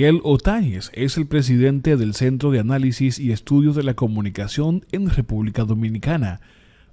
Miguel Otáñez es el presidente del Centro de Análisis y Estudios de la Comunicación en República Dominicana,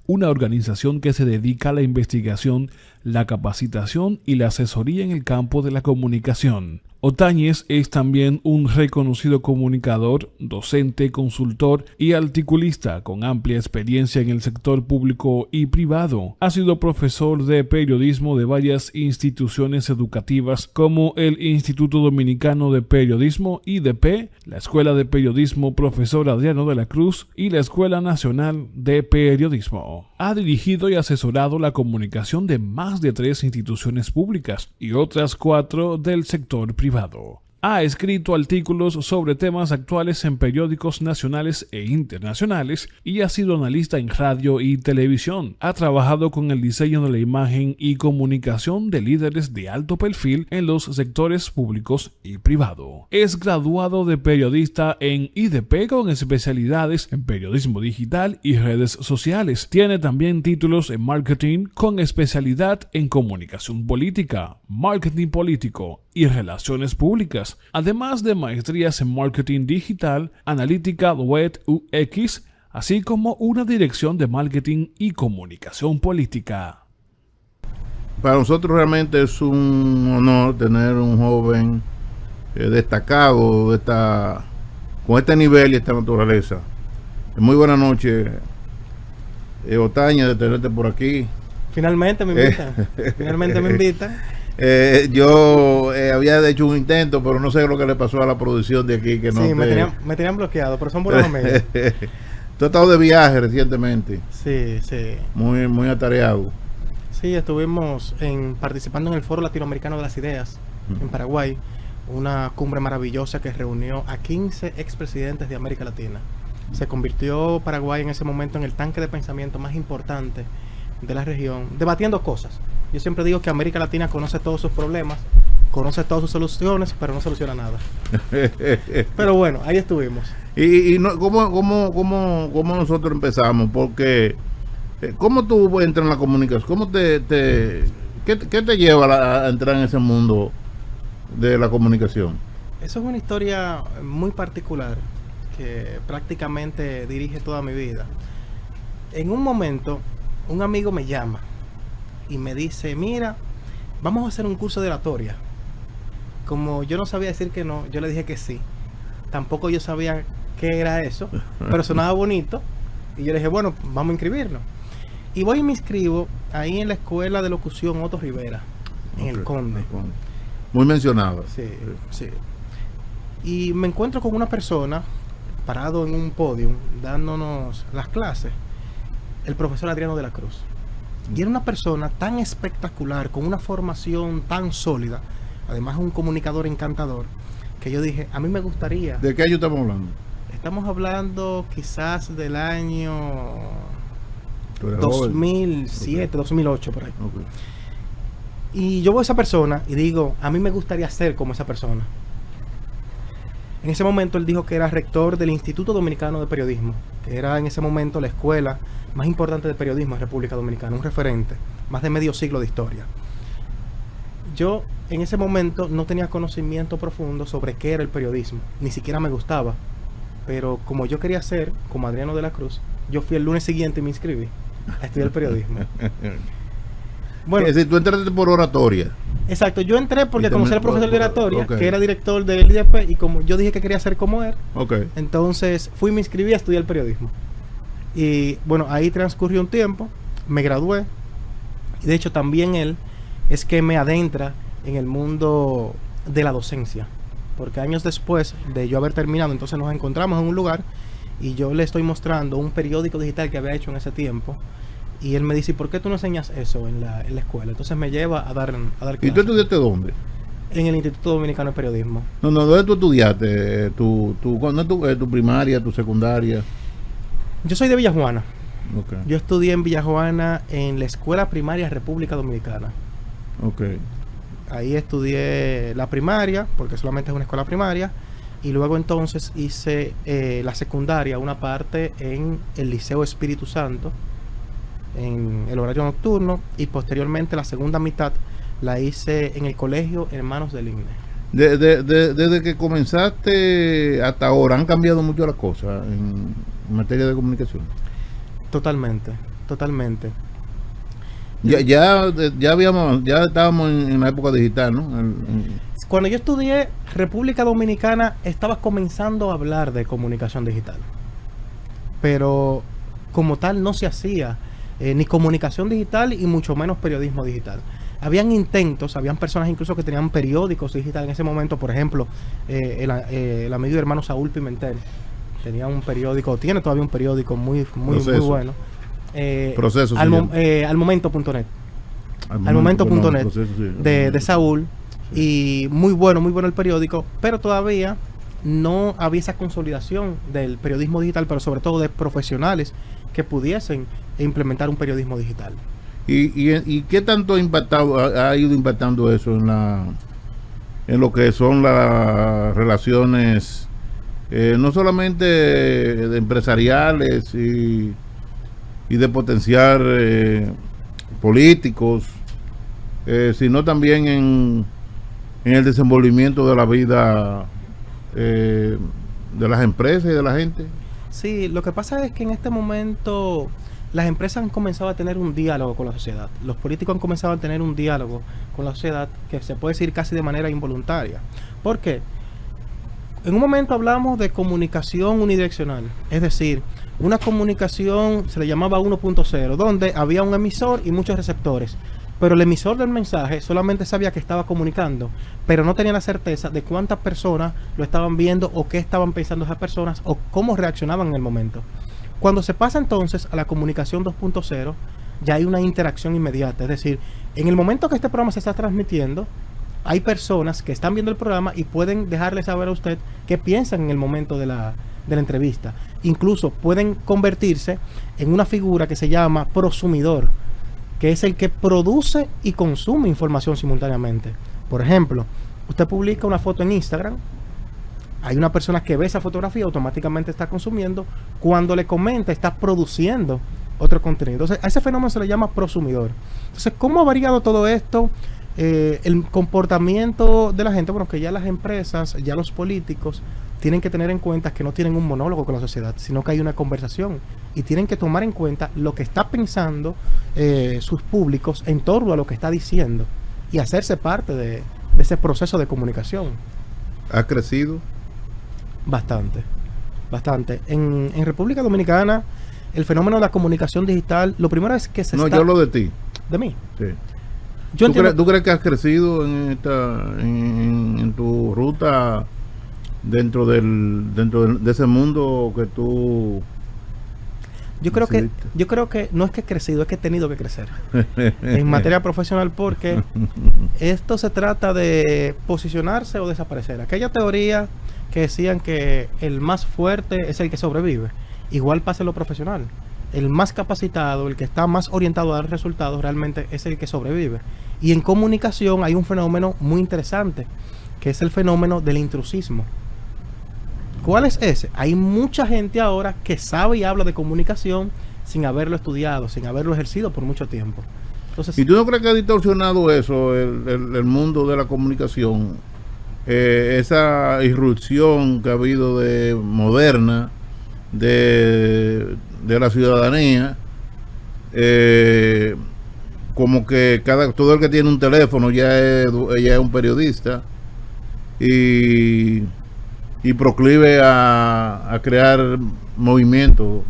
una organización que se dedica a la investigación, la capacitación y la asesoría en el campo de la comunicación. Otáñez es también un reconocido comunicador, docente, consultor y articulista con amplia experiencia en el sector público y privado. Ha sido profesor de periodismo de varias instituciones educativas como el Instituto Dominicano de Periodismo (IDP), la Escuela de Periodismo Profesor Adriano de la Cruz y la Escuela Nacional de Periodismo. Ha dirigido y asesorado la comunicación de más de 3 instituciones públicas y otras 4 del sector privado. Ha escrito artículos sobre temas actuales en periódicos nacionales e internacionales y ha sido analista en radio y televisión. Ha trabajado con el diseño de la imagen y comunicación de líderes de alto perfil en los sectores públicos y privado. Es graduado de periodista en IDP con especialidades en periodismo digital y redes sociales. Tiene también títulos en marketing con especialidad en comunicación política, marketing político y relaciones públicas, además de maestrías en marketing digital, analítica web UX, así como una dirección de marketing y comunicación política. Para nosotros realmente es un honor tener un joven destacado con este nivel y esta naturaleza. Muy buenas noches, Otáñez, de tenerte por aquí. Finalmente me invitan. Yo había hecho un intento, pero no sé lo que le pasó a la producción de aquí. Que no sí, me tenían bloqueado, pero son buenos amigos. Tú has estado de viaje recientemente. Sí. Muy atareado. Sí, estuvimos participando en el Foro Latinoamericano de las Ideas en Paraguay, una cumbre maravillosa que reunió a 15 expresidentes de América Latina. Se convirtió Paraguay en ese momento en el tanque de pensamiento más importante de la región, debatiendo cosas. Yo siempre digo que América Latina conoce todos sus problemas, conoce todas sus soluciones, pero no soluciona nada. Pero bueno, ahí estuvimos. ¿Y cómo nosotros empezamos? Porque, ¿cómo tú entras en la comunicación? ¿Qué te lleva a entrar en ese mundo de la comunicación? Eso es una historia muy particular que prácticamente dirige toda mi vida. En un momento, un amigo me llama y me dice, mira, vamos a hacer un curso de oratoria. Como yo no sabía decir que no, yo le dije que sí. Tampoco yo sabía qué era eso, pero sonaba bonito. Y yo le dije, bueno, vamos a inscribirnos. Y voy y me inscribo ahí en la Escuela de Locución Otto Rivera, en El Conde. Muy mencionado. Sí. Y me encuentro con una persona parado en un podio dándonos las clases, el profesor Adriano de la Cruz. Y era una persona tan espectacular, con una formación tan sólida, además un comunicador encantador, que yo dije, a mí me gustaría... ¿De qué año estamos hablando? Estamos hablando quizás del año 2007, 2008, por ahí. Okay. Y yo veo a esa persona y digo, a mí me gustaría ser como esa persona. En ese momento él dijo que era rector del Instituto Dominicano de Periodismo, que era en ese momento la escuela más importante de periodismo en República Dominicana, un referente, más de medio siglo de historia. Yo en ese momento no tenía conocimiento profundo sobre qué era el periodismo, ni siquiera me gustaba, pero como yo quería ser como Adriano de la Cruz, yo fui el lunes siguiente y me inscribí a estudiar periodismo. Bueno, es decir, tú entraste por oratoria. Exacto, yo entré porque conocí al profesor de oratoria, que era director del IDP, y como yo dije que quería ser como él, entonces fui y me inscribí a estudiar periodismo. Y bueno, ahí transcurrió un tiempo, me gradué, y de hecho también él es que me adentra en el mundo de la docencia, porque años después de yo haber terminado, entonces nos encontramos en un lugar y yo le estoy mostrando un periódico digital que había hecho en ese tiempo. Y él me dice, ¿por qué tú no enseñas eso en la escuela? Entonces me lleva a dar clases. ¿Y tú estudiaste dónde? En el Instituto Dominicano de Periodismo. No, ¿dónde tú estudiaste? ¿Tu primaria, tu secundaria? Yo soy de Villajuana. Okay. Yo estudié en Villajuana en la Escuela Primaria República Dominicana. Okay. Ahí estudié la primaria, porque solamente es una escuela primaria. Y luego entonces hice la secundaria, una parte en el Liceo Espíritu Santo, en el horario nocturno, y posteriormente la segunda mitad la hice en el colegio Hermanos del Himne. Desde que comenzaste hasta ahora, ¿han cambiado mucho las cosas en materia de comunicación? Totalmente, totalmente. Ya estábamos en la época digital, ¿no? Cuando yo estudié República Dominicana, estaba comenzando a hablar de comunicación digital. Pero como tal no se hacía ni comunicación digital y mucho menos periodismo digital. Habían intentos, habían personas incluso que tenían periódicos digitales en ese momento. Por ejemplo, el amigo y hermano Saúl Pimentel tenía un periódico, tiene todavía un periódico muy bueno. Proceso. Almomento.net. Almomento.net de Saúl. Y muy bueno el periódico, pero todavía no había esa consolidación del periodismo digital, pero sobre todo de profesionales que pudiesen implementar un periodismo digital. ¿Y qué tanto ha ido impactando eso en lo que son las relaciones no solamente de empresariales y de potenciar políticos, sino también en el desenvolvimiento de la vida de las empresas y de la gente? Sí, lo que pasa es que en este momento las empresas han comenzado a tener un diálogo con la sociedad. Los políticos han comenzado a tener un diálogo con la sociedad que se puede decir casi de manera involuntaria. ¿Por qué? En un momento hablamos de comunicación unidireccional, es decir, una comunicación se le llamaba 1.0, donde había un emisor y muchos receptores. Pero el emisor del mensaje solamente sabía que estaba comunicando, pero no tenía la certeza de cuántas personas lo estaban viendo o qué estaban pensando esas personas o cómo reaccionaban en el momento. Cuando se pasa entonces a la comunicación 2.0, ya hay una interacción inmediata. Es decir, en el momento que este programa se está transmitiendo, hay personas que están viendo el programa y pueden dejarle saber a usted qué piensan en el momento de la entrevista. Incluso pueden convertirse en una figura que se llama prosumidor, que es el que produce y consume información simultáneamente. Por ejemplo, usted publica una foto en Instagram, hay una persona que ve esa fotografía, automáticamente está consumiendo, cuando le comenta está produciendo otro contenido. Entonces, a ese fenómeno se le llama prosumidor. Entonces, ¿cómo ha variado todo esto? El comportamiento de la gente, bueno, que ya las empresas, ya los políticos tienen que tener en cuenta que no tienen un monólogo con la sociedad, sino que hay una conversación y tienen que tomar en cuenta lo que está pensando sus públicos en torno a lo que está diciendo y hacerse parte de ese proceso de comunicación. ¿Ha crecido? Bastante. En República Dominicana, el fenómeno de la comunicación digital, lo primero es que yo hablo de ti. ¿De mí? Sí. ¿Tú crees que has crecido en tu ruta dentro de ese mundo que tú... Yo creo que no es que he crecido, es que he tenido que crecer en materia profesional, porque esto se trata de posicionarse o desaparecer. Aquella teoría que decían que el más fuerte es el que sobrevive, igual pasa en lo profesional. El más capacitado, el que está más orientado a dar resultados, realmente es el que sobrevive. Y en comunicación hay un fenómeno muy interesante, que es el fenómeno del intrusismo. ¿Cuál es ese? Hay mucha gente ahora que sabe y habla de comunicación sin haberlo estudiado, sin haberlo ejercido por mucho tiempo. Entonces, ¿y tú no crees que ha distorsionado eso, el mundo de la comunicación? Esa irrupción que ha habido de moderna de la ciudadanía, como que todo el que tiene un teléfono ya es un periodista y proclive a crear movimientos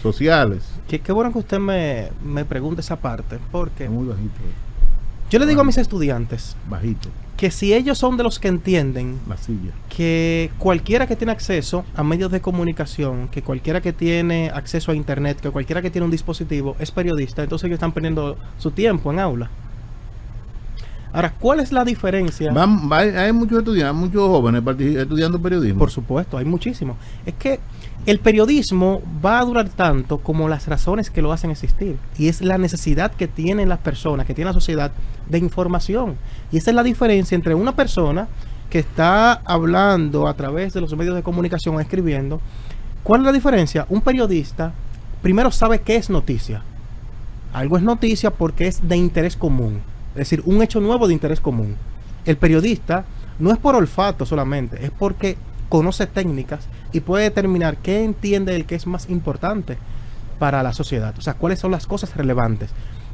sociales. Qué bueno que usted me pregunte esa parte, porque muy bajito. Yo le digo a mis estudiantes bajito que si ellos son de los que entienden que cualquiera que tiene acceso a medios de comunicación, que cualquiera que tiene acceso a internet, que cualquiera que tiene un dispositivo es periodista, entonces ellos están perdiendo su tiempo en aula. Ahora, ¿cuál es la diferencia? Hay muchos estudiantes, muchos jóvenes estudiando periodismo. Por supuesto, hay muchísimos. Es que el periodismo va a durar tanto como las razones que lo hacen existir. Y es la necesidad que tienen las personas, que tiene la sociedad de información. Y esa es la diferencia entre una persona que está hablando a través de los medios de comunicación o escribiendo. ¿Cuál es la diferencia? Un periodista primero sabe qué es noticia. Algo es noticia porque es de interés común. Es decir, un hecho nuevo de interés común. El periodista no es por olfato solamente, es porque conoce técnicas y puede determinar qué entiende el que es más importante para la sociedad, o sea, cuáles son las cosas relevantes.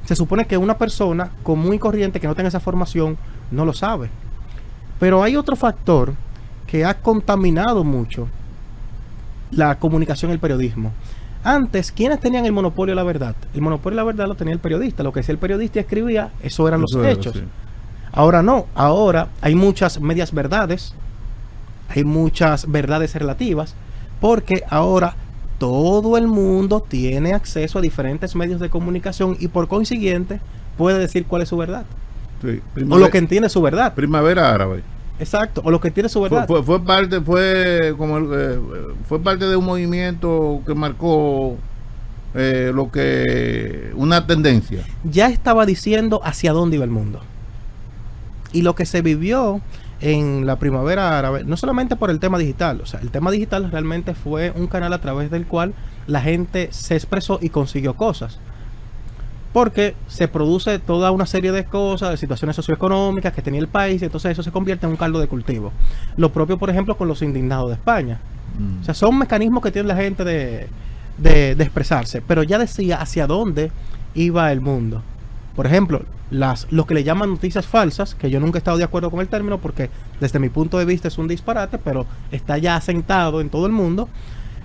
Se supone que una persona común y corriente que no tenga esa formación no lo sabe. Pero hay otro factor que ha contaminado mucho la comunicación y el periodismo. Antes, ¿quiénes tenían el monopolio de la verdad? El monopolio de la verdad lo tenía el periodista. Lo que decía el periodista y escribía, eso eran los hechos. Sí. Ahora no. Ahora hay muchas medias verdades, hay muchas verdades relativas, porque ahora todo el mundo tiene acceso a diferentes medios de comunicación y por consiguiente puede decir cuál es su verdad. Sí, o lo que entiende su verdad. Primavera árabe. Exacto, o lo que tiene su verdad. Fue parte de un movimiento que marcó una tendencia. Ya estaba diciendo hacia dónde iba el mundo. Y lo que se vivió en la primavera árabe, no solamente por el tema digital, o sea, el tema digital realmente fue un canal a través del cual la gente se expresó y consiguió cosas. Porque se produce toda una serie de cosas, de situaciones socioeconómicas que tenía el país, y entonces eso se convierte en un caldo de cultivo. Lo propio, por ejemplo, con los indignados de España. O sea, son mecanismos que tiene la gente de expresarse, pero ya decía hacia dónde iba el mundo. Por ejemplo, lo que le llaman noticias falsas, que yo nunca he estado de acuerdo con el término porque desde mi punto de vista es un disparate, pero está ya asentado en todo el mundo.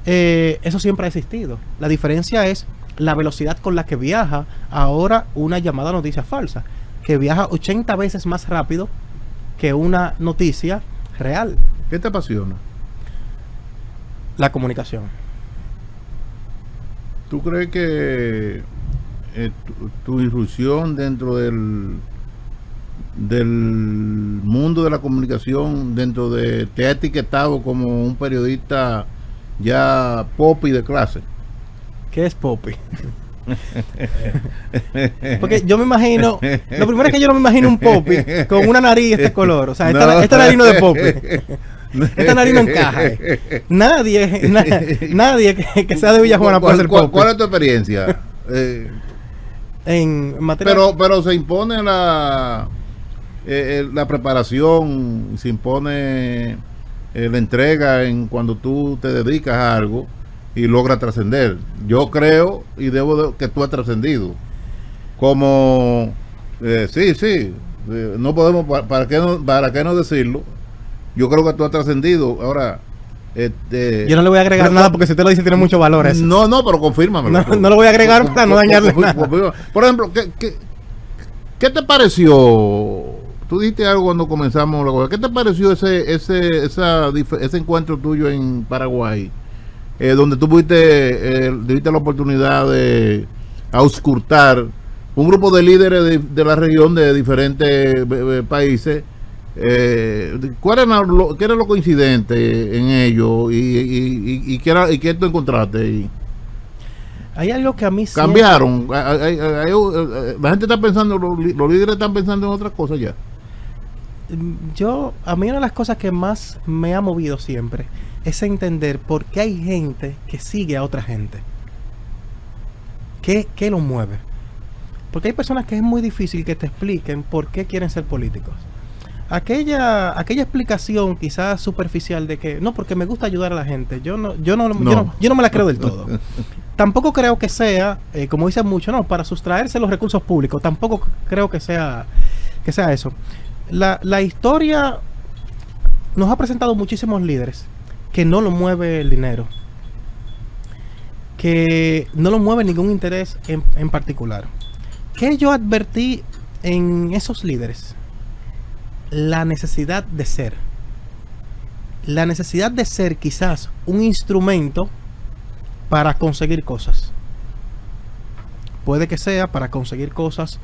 Eso siempre ha existido. La diferencia es la velocidad con la que viaja ahora una llamada noticia falsa, que viaja 80 veces más rápido que una noticia real. ¿Qué te apasiona? La comunicación. ¿Tú crees que tu irrupción dentro del mundo de la comunicación te ha etiquetado como un periodista ya popi de clase? ¿Qué es popi? Porque yo me imagino, lo primero es que yo no me imagino un popi con una nariz de este color, o sea, esta nariz no es de popi. Esta nariz no encaja. Nadie que sea de Villajuana puede ser popi. ¿Cuál es tu experiencia? En materia pero se impone la preparación, se impone la entrega en cuando tú te dedicas a algo y logras trascender. Yo creo y que tú has trascendido como no podemos, para qué no decirlo. Yo creo que tú has trascendido. Ahora yo no le voy a agregar nada porque si te lo dice tiene mucho valor eso. No, pero confírmamelo. No lo voy a agregar para no dañarle nada. Por ejemplo, ¿qué te pareció? Tú dijiste algo cuando comenzamos la cosa. ¿Qué te pareció ese encuentro tuyo en Paraguay? Donde tú tuviste la oportunidad de auscultar un grupo de líderes de la región de diferentes países. ¿Qué era lo coincidente en ello y qué tú encontraste? Hay algo que a mí cambiaron. La gente está pensando, los líderes están pensando en otras cosas ya. A mí una de las cosas que más me ha movido siempre es entender por qué hay gente que sigue a otra gente. ¿Qué lo mueve? Porque hay personas que es muy difícil que te expliquen por qué quieren ser políticos. Aquella explicación quizás superficial de que no, porque me gusta ayudar a la gente, yo no me la creo del todo. Tampoco creo que sea, como dicen muchos, no, para sustraerse los recursos públicos. Tampoco creo que sea eso. La historia nos ha presentado muchísimos líderes que no lo mueve el dinero, que no lo mueve ningún interés en particular. ¿Qué yo advertí en esos líderes? La necesidad de ser. La necesidad de ser quizás un instrumento para conseguir cosas. Puede que sea para conseguir cosas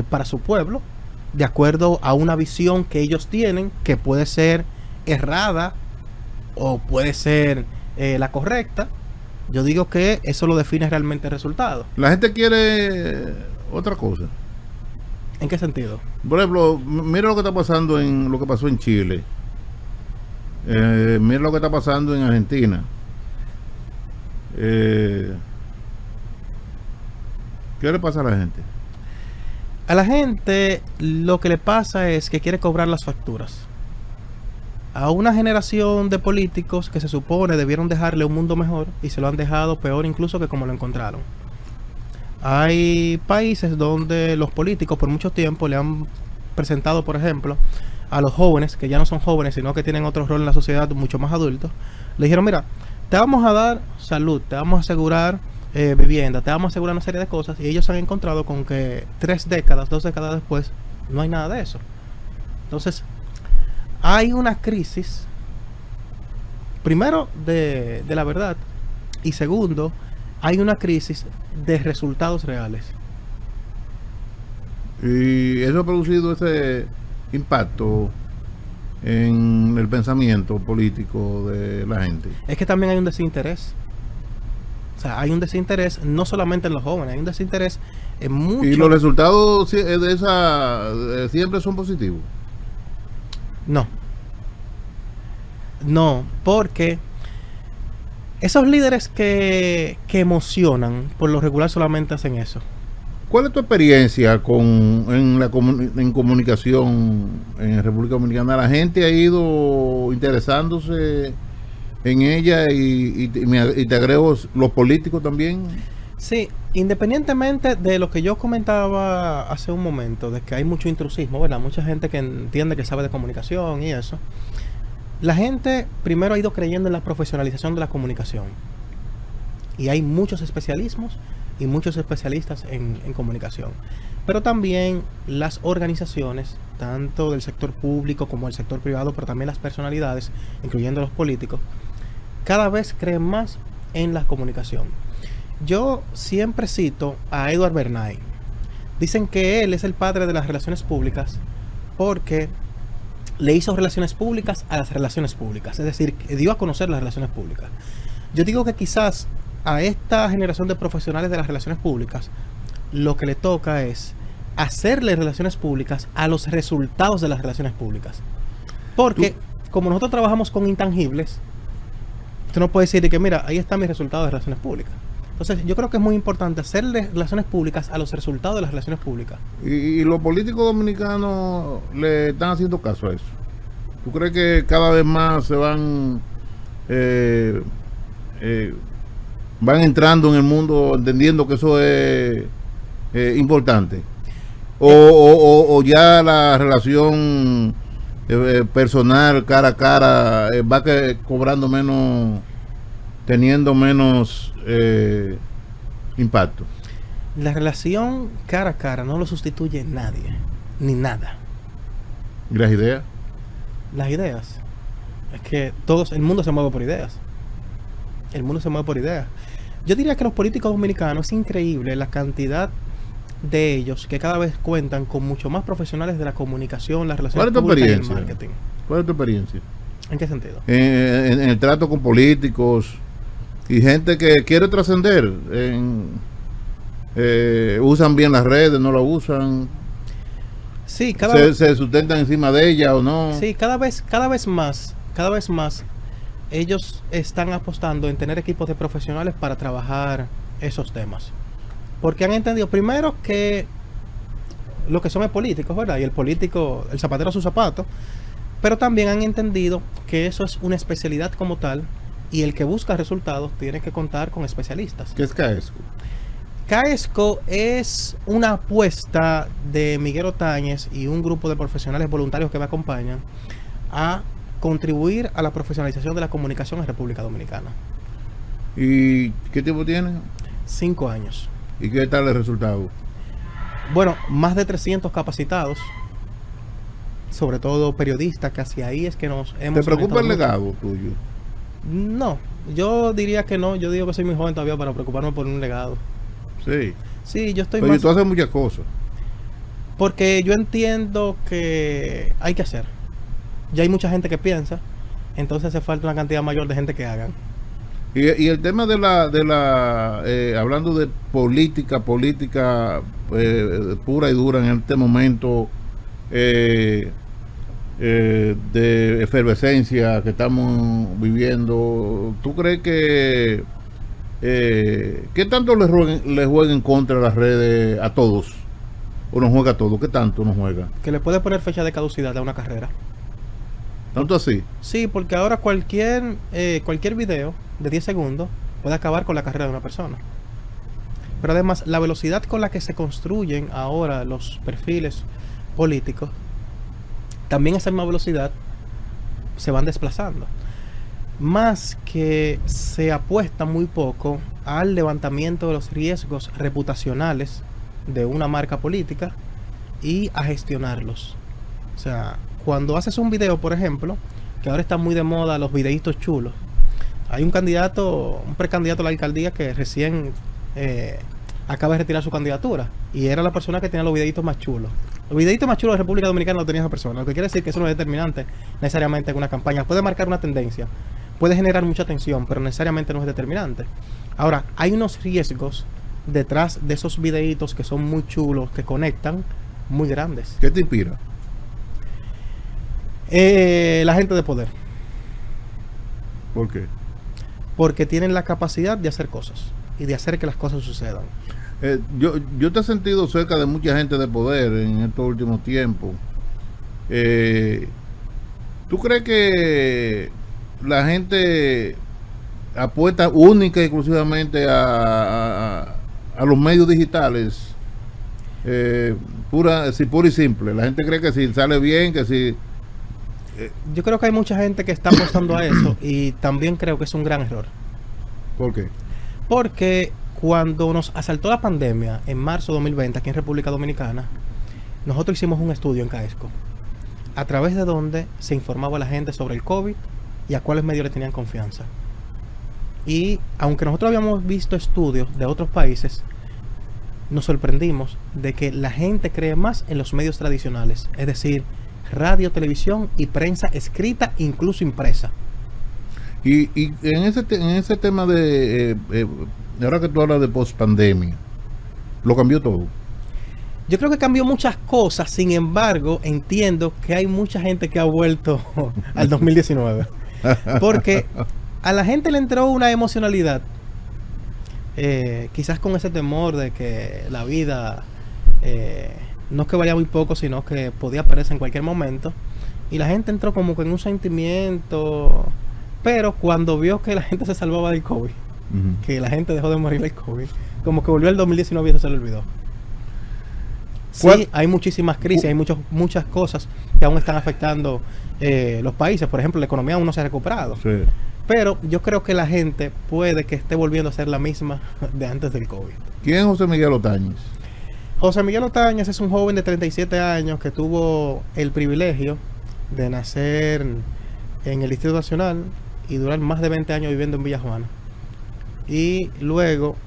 para su pueblo, de acuerdo a una visión que ellos tienen, que puede ser errada o puede ser la correcta. Yo digo que eso lo define realmente el resultado. La gente quiere otra cosa. ¿En qué sentido? Por ejemplo, mira lo que está pasando lo que pasó en Chile. Mira lo que está pasando en Argentina. ¿Qué le pasa a la gente? A la gente lo que le pasa es que quiere cobrar las facturas. a una generación de políticos que se supone debieron dejarle un mundo mejor y se lo han dejado peor incluso que como lo encontraron. Hay países donde los políticos por mucho tiempo le han presentado, por ejemplo, a los jóvenes, que ya no son jóvenes, sino que tienen otro rol en la sociedad mucho más adultos, le dijeron, mira, te vamos a dar salud, te vamos a asegurar vivienda, te vamos a asegurar una serie de cosas, y ellos se han encontrado con que 2 décadas después, no hay nada de eso. Entonces, hay una crisis, primero, de la verdad, y segundo, hay una crisis de resultados reales. Y eso ha producido ese impacto en el pensamiento político de la gente. Es que también hay un desinterés. O sea, hay un desinterés no solamente en los jóvenes, hay un desinterés en muchos. ¿Y los resultados de esa siempre son positivos? No. No, porque esos líderes que emocionan, por lo regular solamente hacen eso. ¿Cuál es tu experiencia en comunicación en República Dominicana? ¿La gente ha ido interesándose en ella y te agrego los políticos también? Sí, independientemente de lo que yo comentaba hace un momento, de que hay mucho intrusismo, ¿verdad? Mucha gente que entiende que sabe de comunicación y eso. La gente primero ha ido creyendo en la profesionalización de la comunicación. Y hay muchos especialismos y muchos especialistas en comunicación. Pero también las organizaciones, tanto del sector público como del sector privado, pero también las personalidades, incluyendo los políticos, cada vez creen más en la comunicación. Yo siempre cito a Edward Bernays. Dicen que él es el padre de las relaciones públicas porque le hizo relaciones públicas a las relaciones públicas, es decir, que dio a conocer las relaciones públicas. Yo digo que quizás a esta generación de profesionales de las relaciones públicas lo que le toca es hacerle relaciones públicas a los resultados de las relaciones públicas. Porque como nosotros trabajamos con intangibles, usted no puede decir de que mira, ahí está mi resultado de relaciones públicas. Entonces yo creo que es muy importante hacerle relaciones públicas a los resultados de las relaciones públicas. ¿Y los políticos dominicanos le están haciendo caso a eso? ¿Tú crees que cada vez más se van entrando en el mundo entendiendo que eso es importante? ¿O ya la relación personal cara a cara va cobrando menos, teniendo menos impacto? La relación cara a cara no lo sustituye nadie, ni nada. ¿Y las ideas? Las ideas. Es que el mundo se mueve por ideas. El mundo se mueve por ideas. Yo diría que los políticos dominicanos, es increíble la cantidad de ellos que cada vez cuentan con mucho más profesionales de la comunicación, las relaciones públicas y el marketing. ¿Cuál es tu experiencia? ¿En qué sentido? En el trato con políticos y gente que quiere trascender. Usan bien las redes, no lo usan. Sí, se sustentan encima de ella o no. Sí, cada vez más ellos están apostando en tener equipos de profesionales para trabajar esos temas. Porque han entendido primero que lo que son es políticos, ¿verdad? Y el político, el zapatero a su zapato. Pero también han entendido que eso es una especialidad como tal y el que busca resultados tiene que contar con especialistas. ¿Qué es CAESCO? CAESCO es una apuesta de Miguel Otañez y un grupo de profesionales voluntarios que me acompañan a contribuir a la profesionalización de la comunicación en República Dominicana. ¿Y qué tiempo tiene? 5 años. ¿Y qué tal el resultado? Bueno, más de 300 capacitados, sobre todo periodistas, que hacia ahí es que nos hemos... ¿Te preocupa el legado tuyo? No, yo diría que no. Yo digo que soy muy joven todavía para preocuparme por un legado. Sí. Sí, yo estoy Pero más... tú haces muchas cosas. Porque yo entiendo que hay que hacer. Ya hay mucha gente que piensa, entonces hace falta una cantidad mayor de gente que hagan. Y el tema de la hablando de política pura y dura en este momento de efervescencia que estamos viviendo, ¿tú crees que qué tanto le jueguen contra las redes a todos? ¿O nos juega a todos? ¿Qué tanto nos juega? Que le puede poner fecha de caducidad a una carrera. ¿Tanto así? Sí, porque ahora cualquier video de 10 segundos puede acabar con la carrera de una persona. Pero además, la velocidad con la que se construyen ahora los perfiles políticos, también a esa misma velocidad se van desplazando. Más que se apuesta muy poco al levantamiento de los riesgos reputacionales de una marca política y a gestionarlos. O sea, cuando haces un video, por ejemplo, que ahora está muy de moda los videitos chulos. Hay un precandidato a la alcaldía que recién acaba de retirar su candidatura y era la persona que tenía los videitos más chulos. Los videitos más chulos de República Dominicana lo tenía esa persona, lo que quiere decir que eso no es determinante necesariamente en una campaña. Puede marcar una tendencia, puede generar mucha atención, pero necesariamente no es determinante. Ahora, hay unos riesgos detrás de esos videitos que son muy chulos, que conectan, muy grandes. ¿Qué te inspira? La gente de poder. ¿Por qué? Porque tienen la capacidad de hacer cosas y de hacer que las cosas sucedan. Yo te he sentido cerca de mucha gente de poder en estos últimos tiempos. ¿Tú crees que la gente apuesta única y exclusivamente a los medios digitales? Pura y simple. La gente cree que si sale bien, que si... Yo creo que hay mucha gente que está apostando a eso y también creo que es un gran error. ¿Por qué? Porque cuando nos asaltó la pandemia en marzo de 2020 aquí en República Dominicana, nosotros hicimos un estudio en CAESCO a través de donde se informaba a la gente sobre el COVID y a cuáles medios le tenían confianza. Y aunque nosotros habíamos visto estudios de otros países, nos sorprendimos de que la gente cree más en los medios tradicionales, es decir, radio, televisión y prensa escrita, incluso impresa. Y en ese tema de ahora que tú hablas de post-pandemia, lo cambió todo. Yo creo que cambió muchas cosas, sin embargo, entiendo que hay mucha gente que ha vuelto al 2019. Porque a la gente le entró una emocionalidad, quizás con ese temor de que la vida no es que valía muy poco, sino que podía perderse en cualquier momento. Y la gente entró como que en un sentimiento, pero cuando vio que la gente se salvaba del COVID, que la gente dejó de morir del COVID, como que volvió al 2019 y eso se le olvidó. Sí, hay muchísimas crisis, hay muchas cosas que aún están afectando los países. Por ejemplo, la economía aún no se ha recuperado. Sí. Pero yo creo que la gente puede que esté volviendo a ser la misma de antes del COVID. ¿Quién es José Miguel Otañez? José Miguel Otañez es un joven de 37 años que tuvo el privilegio de nacer en el Distrito Nacional y durar más de 20 años viviendo en Villa Juana. Y luego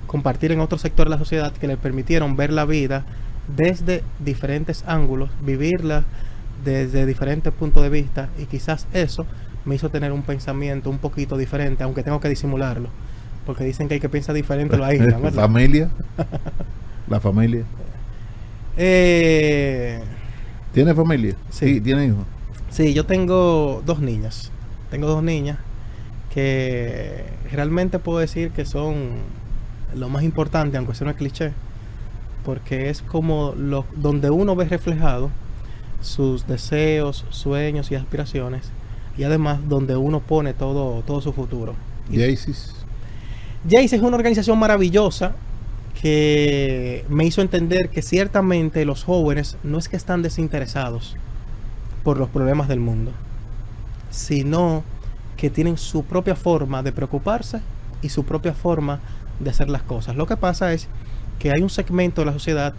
compartir en otro sector de la sociedad que le permitieron ver la vida desde diferentes ángulos, vivirla desde diferentes puntos de vista, y quizás eso me hizo tener un pensamiento un poquito diferente, aunque tengo que disimularlo, porque dicen que hay que pensar diferente lo aíslan, ¿verdad? ¿Familia? ¿La familia? ¿Tiene familia? Sí. ¿Tiene hijos? Sí, yo tengo dos niñas. Tengo dos niñas que realmente puedo decir que son lo más importante, aunque sea un cliché, porque es como donde uno ve reflejado sus deseos, sueños y aspiraciones, y además donde uno pone todo su futuro. Jaycees. Jaycees es una organización maravillosa que me hizo entender que ciertamente los jóvenes no es que están desinteresados por los problemas del mundo, sino que tienen su propia forma de preocuparse y su propia forma de hacer las cosas. Lo que pasa es que hay un segmento de la sociedad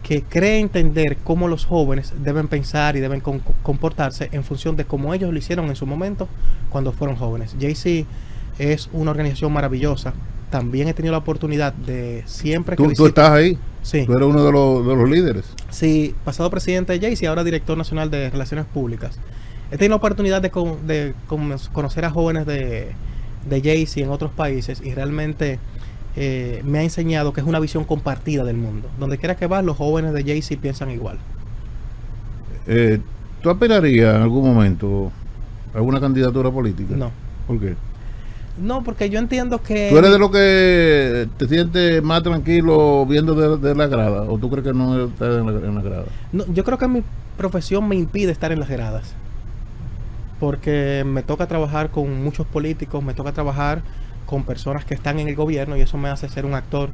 que cree entender cómo los jóvenes deben pensar y deben comportarse en función de cómo ellos lo hicieron en su momento cuando fueron jóvenes. Jaycees es una organización maravillosa. También he tenido la oportunidad de siempre que ¿Tú estás ahí? Sí. ¿Tú eres uno de los líderes? Sí, pasado presidente de Jaycees y ahora director nacional de Relaciones Públicas. He tenido la oportunidad de conocer a jóvenes de Jaycees en otros países y realmente me ha enseñado que es una visión compartida del mundo. Donde quiera que vas, los jóvenes de Jaycees piensan igual. ¿Tú aspirarías en algún momento a alguna candidatura política? No. ¿Por qué? No, porque yo entiendo que... ¿Tú eres de lo que te sientes más tranquilo viendo de la grada? ¿O tú crees que no estás en la grada? No, yo creo que mi profesión me impide estar en las gradas. porque me toca trabajar con muchos políticos, me toca trabajar con personas que están en el gobierno y eso me hace ser un actor,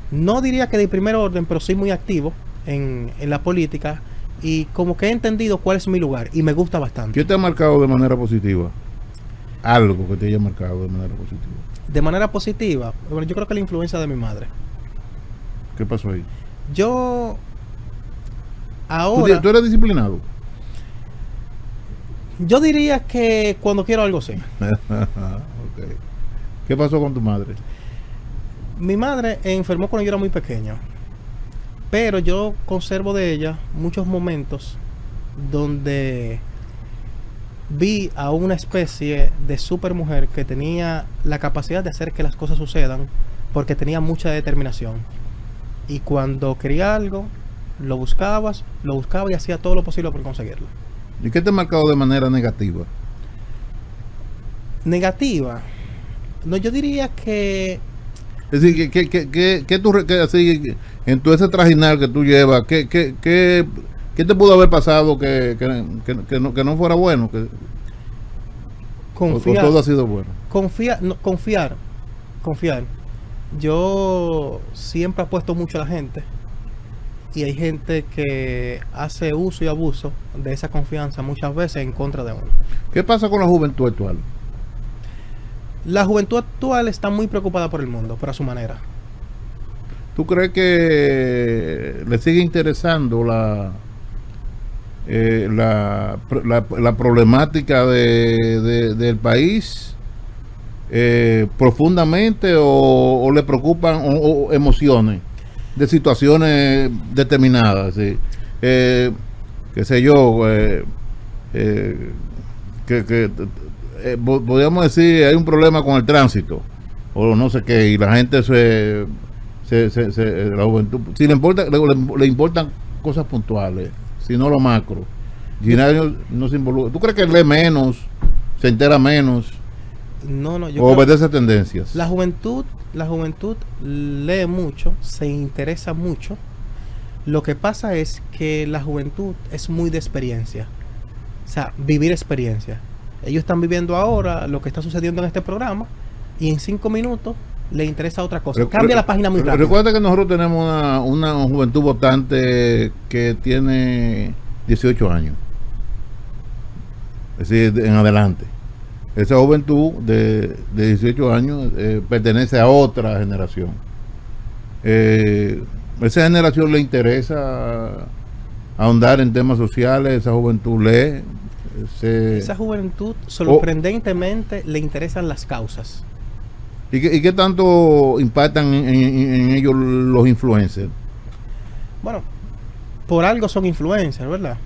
no diría que de primer orden, pero sí muy activo en la política y como que he entendido cuál es mi lugar y me gusta bastante. ¿Qué te ha marcado de manera positiva? Algo que te haya marcado de manera positiva. De manera positiva, bueno, yo creo que la influencia de mi madre. ¿Qué pasó ahí? Yo ahora... ¿Tú eres disciplinado? Yo diría que cuando quiero algo sí. Okay. ¿Qué pasó con tu madre? Mi madre enfermó cuando yo era muy pequeño, pero yo conservo de ella muchos momentos donde vi a una especie de supermujer que tenía la capacidad de hacer que las cosas sucedan porque tenía mucha determinación. Y cuando quería algo, lo buscaba y hacía todo lo posible por conseguirlo. ¿Y qué te ha marcado de manera negativa? Negativa. No, yo diría que Es decir, que tú, así, en todo ese trajinar que tú llevas, ¿qué te pudo haber pasado que no fuera bueno? confiar. O todo ha sido bueno. Confiar. Yo siempre apuesto mucho a la gente. Y hay gente que hace uso y abuso de esa confianza muchas veces en contra de uno. ¿Qué pasa con la juventud actual? La juventud actual está muy preocupada por el mundo, pero a su manera. ¿Tú crees que le sigue interesando la problemática del país profundamente o le preocupan o emociones de situaciones determinadas? ¿Sí? Qué sé yo, podríamos decir hay un problema con el tránsito o no sé qué y la gente la juventud si le importan cosas puntuales, si no lo macro, y nadie no se involucra. ¿Tú crees que lee menos, se entera menos No, yo o obedece tendencias? La juventud lee mucho, se interesa mucho. Lo que pasa es que la juventud es muy de experiencia. O sea, vivir experiencia. Ellos están viviendo ahora lo que está sucediendo en este programa y en 5 minutos le interesa otra cosa. Cambia la página muy rápido. Recuerda que nosotros tenemos una juventud votante que tiene 18 años. Es decir, en adelante. Esa juventud de 18 años pertenece a otra generación. Esa generación le interesa ahondar en temas sociales, esa juventud lee. Esa juventud sorprendentemente le interesan las causas. ¿Y qué tanto impactan en ellos los influencers? Bueno, por algo son influencers, ¿verdad?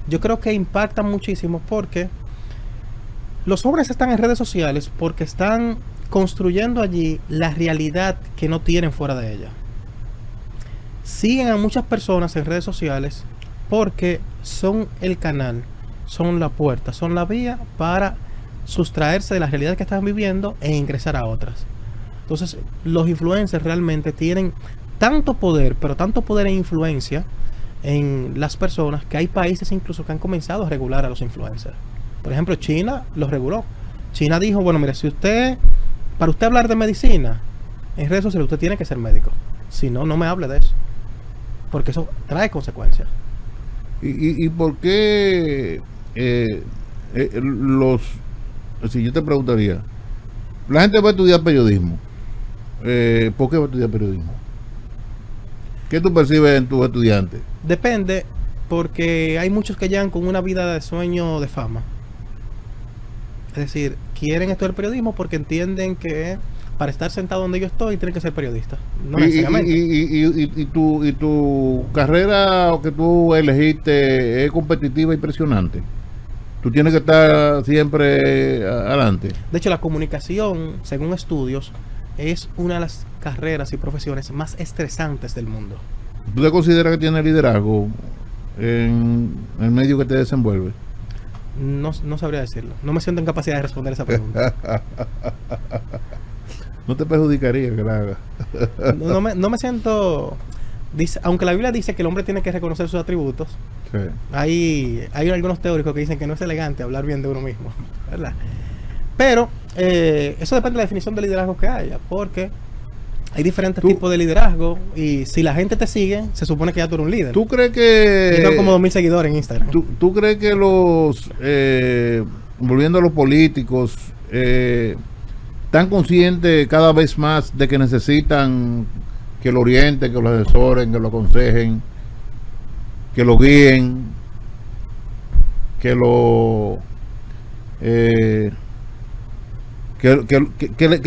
Yo creo que impactan muchísimo porque los jóvenes están en redes sociales porque están construyendo allí la realidad que no tienen fuera de ella. Siguen a muchas personas en redes sociales porque son el canal, son la puerta, son la vía para sustraerse de la realidad que están viviendo e ingresar a otras. Entonces, los influencers realmente tienen tanto poder, pero tanto poder e influencia en las personas que hay países incluso que han comenzado a regular a los influencers. Por ejemplo, China los reguló. China dijo, bueno, mire, para usted hablar de medicina en redes sociales, usted tiene que ser médico. Si no, no me hable de eso. Porque eso trae consecuencias. ¿Y por qué si yo te preguntaría, la gente va a estudiar periodismo, ¿por qué va a estudiar periodismo? ¿Qué tú percibes en tus estudiantes? Depende, porque hay muchos que llegan con una vida de sueño de fama. Es decir, quieren estudiar periodismo porque entienden que para estar sentado donde yo estoy tienen que ser periodista. No necesariamente. ¿Y tu carrera que tú elegiste es competitiva y impresionante? Tú tienes que estar siempre adelante. De hecho, la comunicación, según estudios, es una de las carreras y profesiones más estresantes del mundo. ¿Tú te consideras que tienes liderazgo en el medio que te desenvuelve? No sabría decirlo. No me siento en capacidad de responder esa pregunta. ¿No te perjudicaría que la haga? no me siento dice, aunque la Biblia dice que el hombre tiene que reconocer sus atributos, Sí. hay algunos teóricos que dicen que no es elegante hablar bien de uno mismo, ¿verdad? Pero eso depende de la definición de liderazgo que haya, porque hay diferentes tipos de liderazgo y si la gente te sigue, se supone que ya tú eres un líder. ¿Tú crees que... Yo tengo como 2,000 seguidores en Instagram. ¿Tú crees que los... volviendo a los políticos, están conscientes cada vez más de que necesitan que lo orienten, que lo asesoren, que lo aconsejen, que lo guíen, que lo... que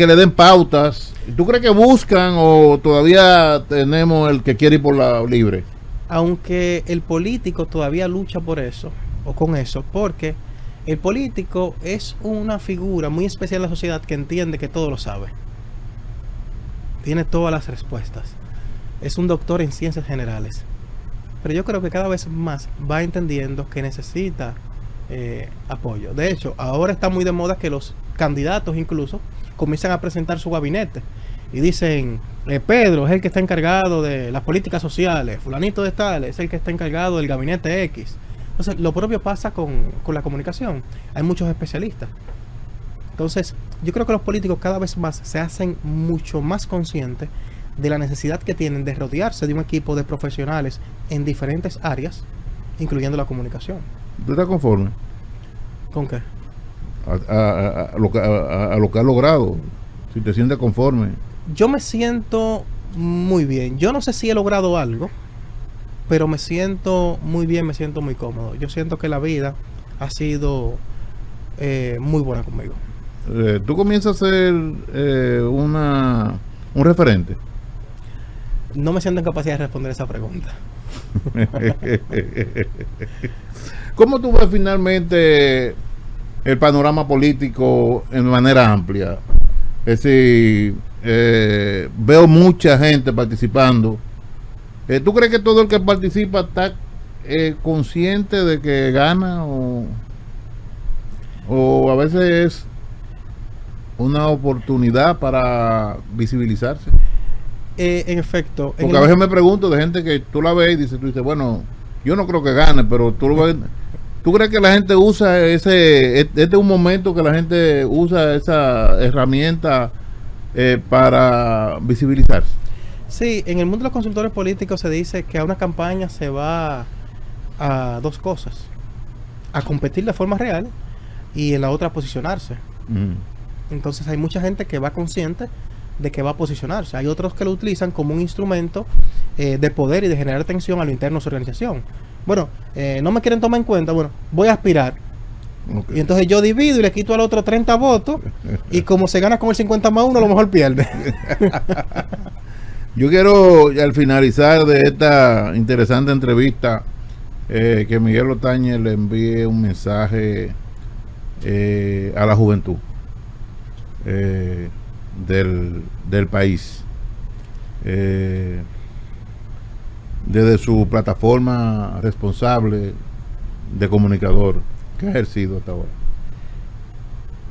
le den pautas? ¿Tú crees que buscan o todavía tenemos el que quiere ir por la libre? Aunque el político todavía lucha por eso, o con eso, porque el político es una figura muy especial en la sociedad que entiende que todo lo sabe. Tiene todas las respuestas. Es un doctor en ciencias generales. Pero yo creo que cada vez más va entendiendo que necesita apoyo. De hecho, ahora está muy de moda que los candidatos incluso comienzan a presentar su gabinete y dicen, Pedro es el que está encargado de las políticas sociales, fulanito de tal es el que está encargado del gabinete X. Entonces, lo propio pasa con la comunicación. Hay muchos especialistas. Entonces, yo creo que los políticos cada vez más se hacen mucho más conscientes de la necesidad que tienen de rodearse de un equipo de profesionales en diferentes áreas, incluyendo la comunicación. ¿Tú estás conforme ¿Con qué? a lo que ha logrado? Si te sientes conforme. Yo me siento muy bien. Yo no sé si he logrado algo, pero me siento muy bien, me siento muy cómodo. Yo siento que la vida ha sido muy buena conmigo. Tú comienzas a ser un referente. No me siento en capacidad de responder esa pregunta. ¿Cómo tú ves finalmente el panorama político en manera amplia? Es decir, veo mucha gente participando. ¿Tú crees que todo el que participa está consciente de que gana o a veces es una oportunidad para visibilizarse? En efecto. Porque a veces me pregunto de gente que tú la ves y tú dices, bueno, yo no creo que gane, pero tú lo ves. ¿Tú crees que la gente usa este es un momento que la gente usa esa herramienta para visibilizarse? Sí, en el mundo de los consultores políticos se dice que a una campaña se va a dos cosas: a competir de forma real y en la otra a posicionarse. Entonces hay mucha gente que va consciente de que va a posicionarse. Hay otros que lo utilizan como un instrumento de poder y de generar tensión a lo interno de su organización. Bueno, no me quieren tomar en cuenta, bueno, voy a aspirar. Okay. Y entonces yo divido y le quito al otro 30 votos y como se gana con el 50+1, a lo mejor pierde. Yo quiero, al finalizar de esta interesante entrevista, que Miguel Otañez le envíe un mensaje a la juventud del país, desde su plataforma responsable de comunicador que ha ejercido hasta ahora.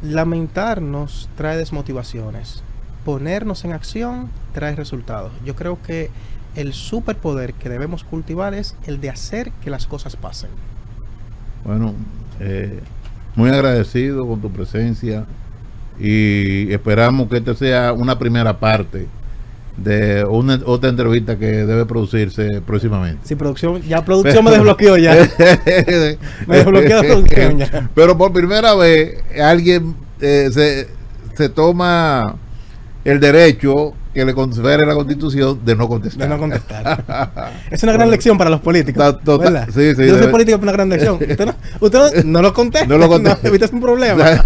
Lamentarnos trae desmotivaciones, ponernos en acción trae resultados. Yo creo que el superpoder que debemos cultivar es el de hacer que las cosas pasen. Bueno, muy agradecido con tu presencia y esperamos que esta sea una primera parte de otra entrevista que debe producirse próximamente. Sí, producción me desbloqueó ya. Me desbloqueó la producción ya. Pero por primera vez alguien se toma el derecho que le confere la Constitución de no contestar. De no contestar. Es una gran lección para los políticos. ¿Verdad? Sí, yo soy político, es una gran lección. Usted no lo contesta. No lo contesta. No, evitas un problema.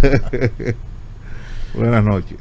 Buenas noches.